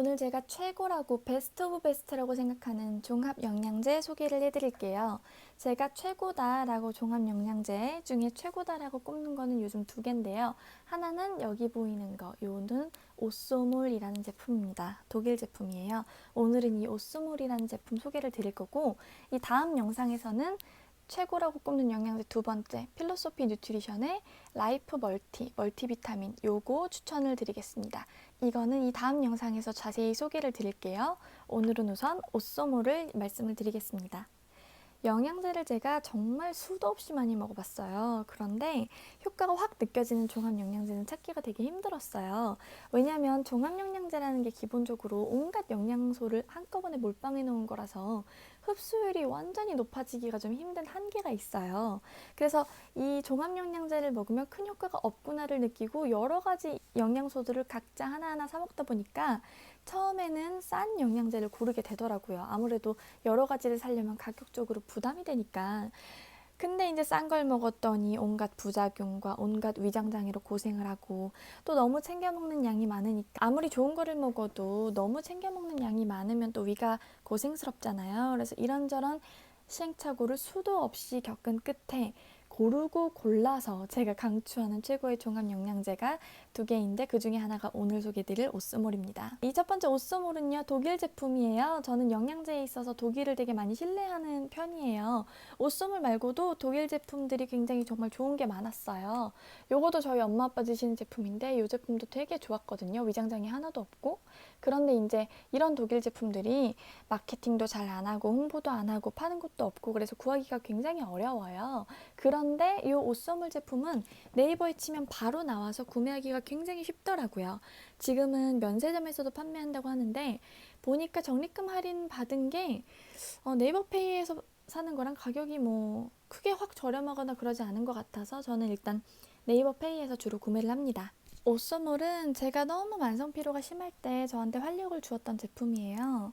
오늘 제가 최고라고 베스트 오브 베스트라고 생각하는 종합 영양제 소개를 해드릴게요. 제가 최고다라고 종합 영양제 중에 최고다라고 꼽는 거는 요즘 두 개인데요. 하나는 여기 보이는 거, 요는 오쏘몰이라는 제품입니다. 독일 제품이에요. 오늘은 이 오쏘몰이라는 제품 소개를 드릴 거고, 이 다음 영상에서는 최고라고 꼽는 영양제 두 번째, 필로소피 뉴트리션의 라이프 멀티비타민 요거 추천을 드리겠습니다. 이거는 이 다음 영상에서 자세히 소개를 드릴게요. 오늘은 우선 오쏘몰을 말씀을 드리겠습니다. 영양제를 제가 정말 수도 없이 많이 먹어봤어요. 그런데 효과가 확 느껴지는 종합영양제는 찾기가 되게 힘들었어요. 왜냐하면 종합영양제라는 게 기본적으로 온갖 영양소를 한꺼번에 몰빵해 놓은 거라서 흡수율이 완전히 높아지기가 좀 힘든 한계가 있어요. 그래서 이 종합영양제를 먹으면 큰 효과가 없구나를 느끼고 여러 가지 영양소들을 각자 하나하나 사 먹다 보니까 처음에는 싼 영양제를 고르게 되더라고요. 아무래도 여러 가지를 사려면 가격적으로 부담이 되니까. 근데 이제 싼 걸 먹었더니 온갖 부작용과 온갖 위장장애로 고생을 하고 또 너무 챙겨 먹는 양이 많으니까 아무리 좋은 거를 먹어도 너무 챙겨 먹는 양이 많으면 또 위가 고생스럽잖아요. 그래서 이런저런 시행착오를 수도 없이 겪은 끝에 고르고 골라서 제가 강추하는 최고의 종합 영양제가 두 개인데 그 중에 하나가 오늘 소개드릴 오쏘몰입니다. 이 첫 번째 오쏘몰은요, 독일 제품이에요. 저는 영양제에 있어서 독일을 되게 많이 신뢰하는 편이에요. 오쏘몰 말고도 독일 제품들이 굉장히 정말 좋은 게 많았어요. 요거도 저희 엄마 아빠 드시는 제품인데 이 제품도 되게 좋았거든요. 위장장애 하나도 없고. 그런데 이제 이런 독일 제품들이 마케팅도 잘 안 하고 홍보도 안 하고 파는 것도 없고 그래서 구하기가 굉장히 어려워요. 그런데 이 오쏘몰 제품은 네이버에 치면 바로 나와서 구매하기가 굉장히 쉽더라고요. 지금은 면세점에서도 판매한다고 하는데 보니까 적립금 할인 받은 게 네이버페이에서 사는 거랑 가격이 뭐 크게 확 저렴하거나 그러지 않은 것 같아서 저는 일단 네이버페이에서 주로 구매를 합니다. 오쏘몰은 제가 너무 만성 피로가 심할 때 저한테 활력을 주었던 제품이에요.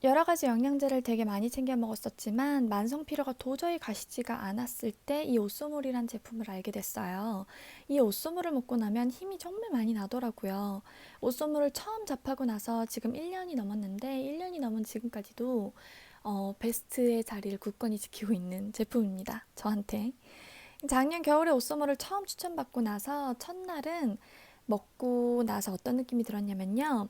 여러 가지 영양제를 되게 많이 챙겨 먹었었지만 만성 피로가 도저히 가시지가 않았을 때 이 오쏘몰이란 제품을 알게 됐어요. 이 오쏘몰을 먹고 나면 힘이 정말 많이 나더라고요. 오쏘몰을 처음 접하고 나서 지금 1년이 넘었는데 1년이 넘은 지금까지도 베스트의 자리를 굳건히 지키고 있는 제품입니다. 저한테. 작년 겨울에 오쏘몰을 처음 추천받고 나서 첫날은 먹고 나서 어떤 느낌이 들었냐면요.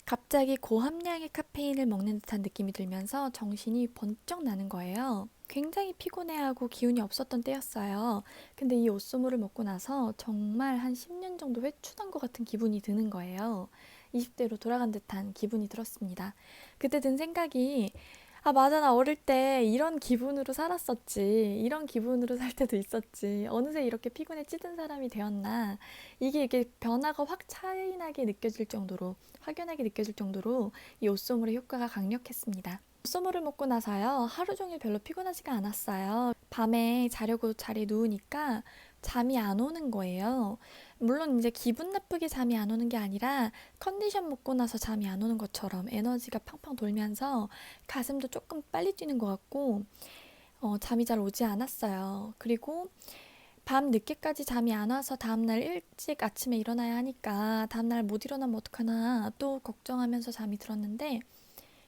갑자기 고함량의 카페인을 먹는 듯한 느낌이 들면서 정신이 번쩍 나는 거예요. 굉장히 피곤해하고 기운이 없었던 때였어요. 근데 이 오쏘물을 먹고 나서 정말 한 10년 정도 회춘한 것 같은 기분이 드는 거예요. 20대로 돌아간 듯한 기분이 들었습니다. 그때 든 생각이 맞아. 나 어릴 때 이런 기분으로 살았었지. 이런 기분으로 살 때도 있었지. 어느새 이렇게 피곤에 찌든 사람이 되었나. 이게 변화가 확 차이나게 느껴질 정도로, 확연하게 느껴질 정도로 이 오쏘물의 효과가 강력했습니다. 오쏘물을 먹고 나서요, 하루 종일 별로 피곤하지가 않았어요. 밤에 자려고 자리에 누우니까 잠이 안 오는 거예요. 물론 이제 기분 나쁘게 잠이 안 오는 게 아니라 컨디션 먹고 나서 잠이 안 오는 것처럼 에너지가 팡팡 돌면서 가슴도 조금 빨리 뛰는 것 같고 잠이 잘 오지 않았어요. 그리고 밤 늦게까지 잠이 안 와서 다음날 일찍 아침에 일어나야 하니까 다음날 못 일어나면 어떡하나 또 걱정하면서 잠이 들었는데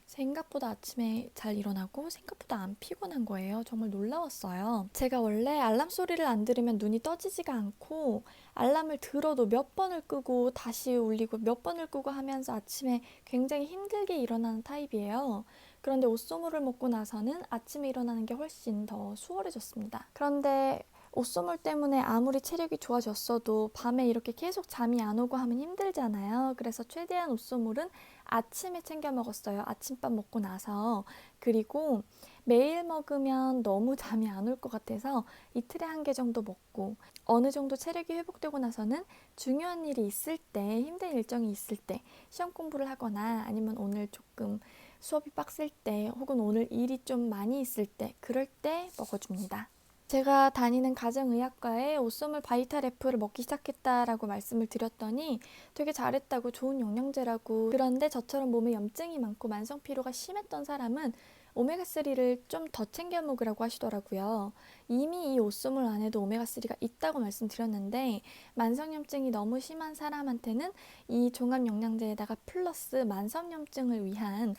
생각보다 아침에 잘 일어나고 생각보다 안 피곤한 거예요. 정말 놀라웠어요. 제가 원래 알람 소리를 안 들으면 눈이 떠지지가 않고 알람을 들어도 몇 번을 끄고 다시 울리고 몇 번을 끄고 하면서 아침에 굉장히 힘들게 일어나는 타입이에요. 그런데 오쏘물을 먹고 나서는 아침에 일어나는 게 훨씬 더 수월해졌습니다. 그런데 오쏘물 때문에 아무리 체력이 좋아졌어도 밤에 이렇게 계속 잠이 안 오고 하면 힘들잖아요. 그래서 최대한 오쏘물은 아침에 챙겨 먹었어요. 아침밥 먹고 나서. 그리고 매일 먹으면 너무 잠이 안 올 것 같아서 이틀에 한 개 정도 먹고 어느 정도 체력이 회복되고 나서는 중요한 일이 있을 때, 힘든 일정이 있을 때, 시험 공부를 하거나 아니면 오늘 조금 수업이 빡셀 때 혹은 오늘 일이 좀 많이 있을 때 그럴 때 먹어줍니다. 제가 다니는 가정의학과에 오쏘물 바이탈 F를 먹기 시작했다라고 말씀을 드렸더니 되게 잘했다고 좋은 영양제라고, 그런데 저처럼 몸에 염증이 많고 만성 피로가 심했던 사람은 오메가3를 좀 더 챙겨 먹으라고 하시더라고요. 이미 이 옷소물 안에도 오메가3가 있다고 말씀드렸는데 만성염증이 너무 심한 사람한테는 이 종합영양제에다가 플러스 만성염증을 위한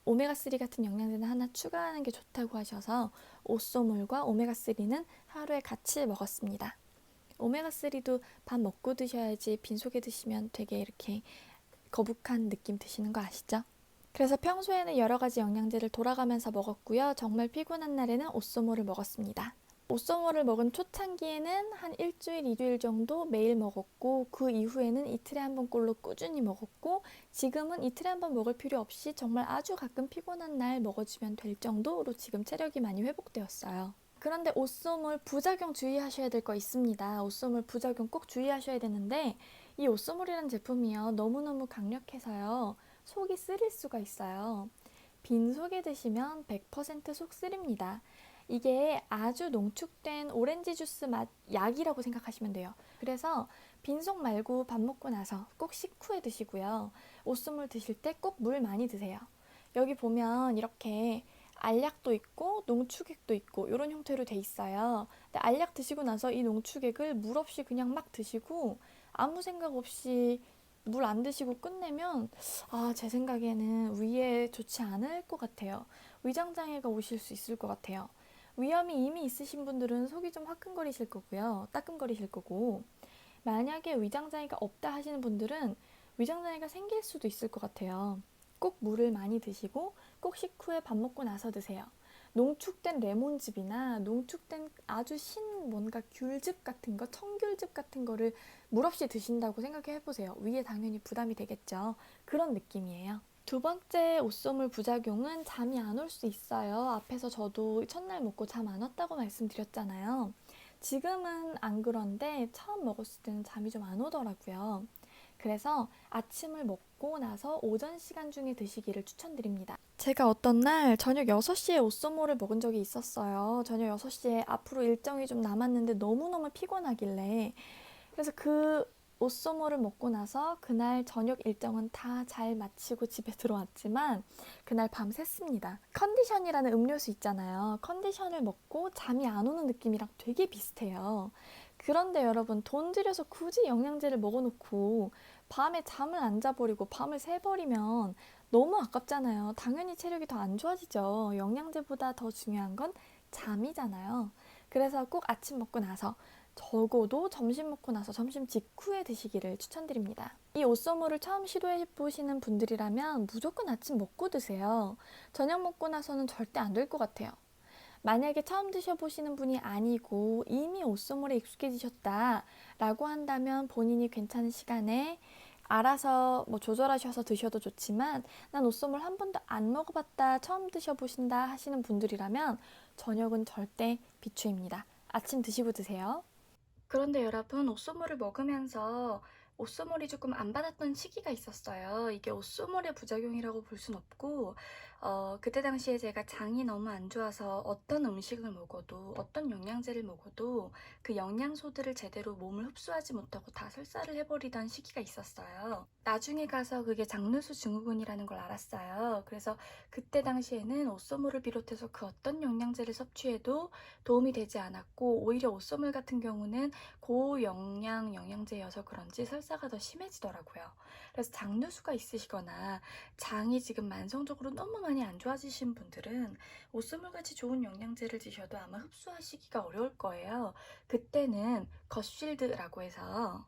오메가3 같은 영양제는 하나 추가하는 게 좋다고 하셔서 옷소물과 오메가3는 하루에 같이 먹었습니다. 오메가3도 밥 먹고 드셔야지 빈속에 드시면 되게 이렇게 거북한 느낌 드시는 거 아시죠? 그래서 평소에는 여러 가지 영양제를 돌아가면서 먹었고요. 정말 피곤한 날에는 옷소모를 먹었습니다. 옷소모를 먹은 초창기에는 한 일주일, 2주일 정도 매일 먹었고 그 이후에는 이틀에 한 번꼴로 꾸준히 먹었고 지금은 이틀에 한 번 먹을 필요 없이 정말 아주 가끔 피곤한 날 먹어주면 될 정도로 지금 체력이 많이 회복되었어요. 그런데 옷소물 부작용 주의하셔야 될 거 있습니다. 옷소물 부작용 꼭 주의하셔야 되는데 이 옷소물이라는 제품이요. 너무너무 강력해서요. 속이 쓰릴 수가 있어요. 빈속에 드시면 100% 속 쓰립니다. 이게 아주 농축된 오렌지 주스 맛 약이라고 생각하시면 돼요. 그래서 빈속 말고 밥 먹고 나서 꼭 식후에 드시고요. 옷소물 드실 때 꼭 물 많이 드세요. 여기 보면 이렇게 알약도 있고 농축액도 있고 이런 형태로 돼 있어요. 근데 알약 드시고 나서 이 농축액을 물 없이 그냥 막 드시고 아무 생각 없이 물 안 드시고 끝내면 제 생각에는 위에 좋지 않을 것 같아요. 위장장애가 오실 수 있을 것 같아요. 위염이 이미 있으신 분들은 속이 좀 화끈거리실 거고요. 따끔거리실 거고 만약에 위장장애가 없다 하시는 분들은 위장장애가 생길 수도 있을 것 같아요. 꼭 물을 많이 드시고 꼭 식후에 밥 먹고 나서 드세요. 농축된 레몬즙이나 농축된 아주 뭔가 귤즙 같은 거, 청귤즙 같은 거를 물 없이 드신다고 생각해 보세요. 위에 당연히 부담이 되겠죠. 그런 느낌이에요. 두 번째 옷소물 부작용은 잠이 안 올 수 있어요. 앞에서 저도 첫날 먹고 잠 안 왔다고 말씀드렸잖아요. 지금은 안 그런데 처음 먹었을 때는 잠이 좀 안 오더라고요. 그래서 아침을 먹고 나서 오전 시간 중에 드시기를 추천드립니다. 제가 어떤 날 저녁 6시에 옷소모를 먹은 적이 있었어요. 저녁 6시에 앞으로 일정이 좀 남았는데 너무너무 피곤하길래 그래서 그 옷소모를 먹고 나서 그날 저녁 일정은 다 잘 마치고 집에 들어왔지만 그날 밤 샜습니다. 컨디션이라는 음료수 있잖아요. 컨디션을 먹고 잠이 안 오는 느낌이랑 되게 비슷해요. 그런데 여러분 돈 들여서 굳이 영양제를 먹어놓고 밤에 잠을 안 자버리고 밤을 새버리면 너무 아깝잖아요. 당연히 체력이 더 안 좋아지죠. 영양제보다 더 중요한 건 잠이잖아요. 그래서 꼭 아침 먹고 나서 적어도 점심 먹고 나서 점심 직후에 드시기를 추천드립니다. 이 옷소물을 처음 시도해 보시는 분들이라면 무조건 아침 먹고 드세요. 저녁 먹고 나서는 절대 안 될 것 같아요. 만약에 처음 드셔보시는 분이 아니고 이미 옷소물에 익숙해지셨다라고 한다면 본인이 괜찮은 시간에 알아서 조절하셔서 드셔도 좋지만 난 옷소물 한 번도 안 먹어봤다 처음 드셔보신다 하시는 분들이라면 저녁은 절대 비추입니다. 아침 드시고 드세요. 그런데 여러분, 옷소물을 먹으면서 옷소물이 조금 안 받았던 시기가 있었어요. 이게 옷소물의 부작용이라고 볼 순 없고 그때 당시에 제가 장이 너무 안 좋아서 어떤 음식을 먹어도 어떤 영양제를 먹어도 그 영양소들을 제대로 몸을 흡수하지 못하고 다 설사를 해버리던 시기가 있었어요. 나중에 가서 그게 장누수 증후군이라는 걸 알았어요. 그래서 그때 당시에는 옷소물을 비롯해서 그 어떤 영양제를 섭취해도 도움이 되지 않았고 오히려 옷소물 같은 경우는 고영양 영양제여서 그런지 설사가 더 심해지더라고요. 그래서 장누수가 있으시거나 장이 지금 만성적으로 너무 많이 안 좋아지신 분들은 옷소물같이 좋은 영양제를 드셔도 아마 흡수하시기가 어려울 거예요. 그때는 겉쉴드라고 해서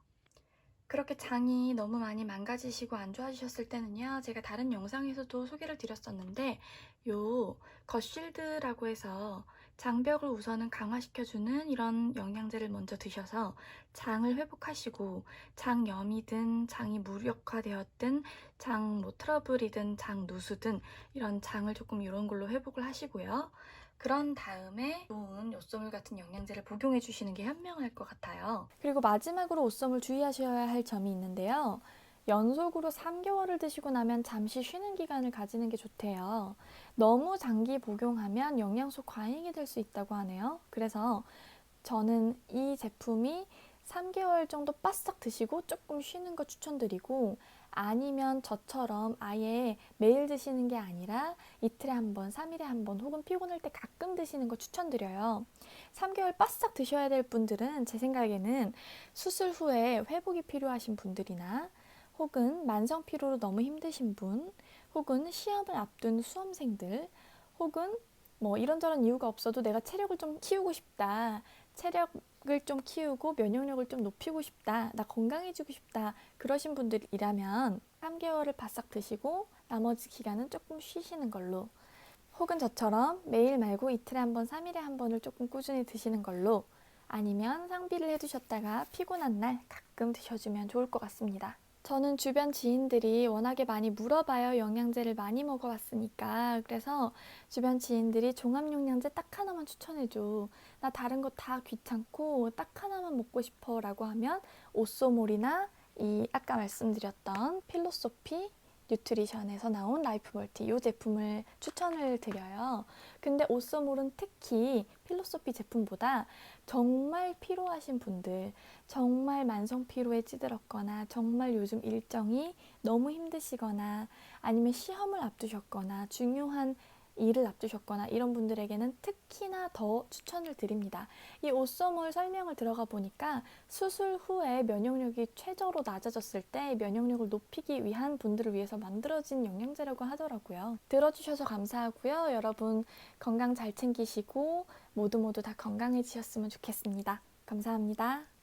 그렇게 장이 너무 많이 망가지시고 안 좋아지셨을 때는요, 제가 다른 영상에서도 소개를 드렸었는데 요 겉쉴드라고 해서 장벽을 우선은 강화시켜주는 이런 영양제를 먼저 드셔서 장을 회복하시고 장염이든 장이 무력화되었든 장 트러블이든 장 누수든 이런 장을 조금 이런 걸로 회복을 하시고요. 그런 다음에 좋은 옷소물 같은 영양제를 복용해 주시는 게 현명할 것 같아요. 그리고 마지막으로 옷소물 주의하셔야 할 점이 있는데요. 연속으로 3개월을 드시고 나면 잠시 쉬는 기간을 가지는 게 좋대요. 너무 장기 복용하면 영양소 과잉이 될 수 있다고 하네요. 그래서 저는 이 제품이 3개월 정도 바싹 드시고 조금 쉬는 거 추천드리고 아니면 저처럼 아예 매일 드시는 게 아니라 이틀에 한 번, 3일에 한 번 혹은 피곤할 때 가끔 드시는 거 추천드려요. 3개월 바싹 드셔야 될 분들은 제 생각에는 수술 후에 회복이 필요하신 분들이나 혹은 만성 피로로 너무 힘드신 분, 혹은 시험을 앞둔 수험생들, 혹은 뭐 이런저런 이유가 없어도 내가 체력을 좀 키우고 싶다. 체력을 좀 키우고 면역력을 좀 높이고 싶다. 나 건강해지고 싶다. 그러신 분들이라면 3개월을 바싹 드시고 나머지 기간은 조금 쉬시는 걸로, 혹은 저처럼 매일 말고 이틀에 한 번, 3일에 한 번을 조금 꾸준히 드시는 걸로, 아니면 상비를 해두셨다가 피곤한 날 가끔 드셔주면 좋을 것 같습니다. 저는 주변 지인들이 워낙에 많이 물어봐요. 영양제를 많이 먹어봤으니까. 그래서 주변 지인들이 종합영양제 딱 하나만 추천해줘. 나 다른 거 다 귀찮고 딱 하나만 먹고 싶어 라고 하면 오쏘몰이나 이 아까 말씀드렸던 필로소피 뉴트리션에서 나온 라이프멀티 이 제품을 추천을 드려요. 근데 오쏘몰은 특히 필로소피 제품보다 정말 피로하신 분들, 정말 만성 피로에 찌들었거나 정말 요즘 일정이 너무 힘드시거나 아니면 시험을 앞두셨거나 중요한 일을 앞두셨거나 이런 분들에게는 특히나 더 추천을 드립니다. 이 오쏘몰 설명을 들어가 보니까 수술 후에 면역력이 최저로 낮아졌을 때 면역력을 높이기 위한 분들을 위해서 만들어진 영양제라고 하더라고요. 들어주셔서 감사하고요. 여러분 건강 잘 챙기시고 모두 다 건강해지셨으면 좋겠습니다. 감사합니다.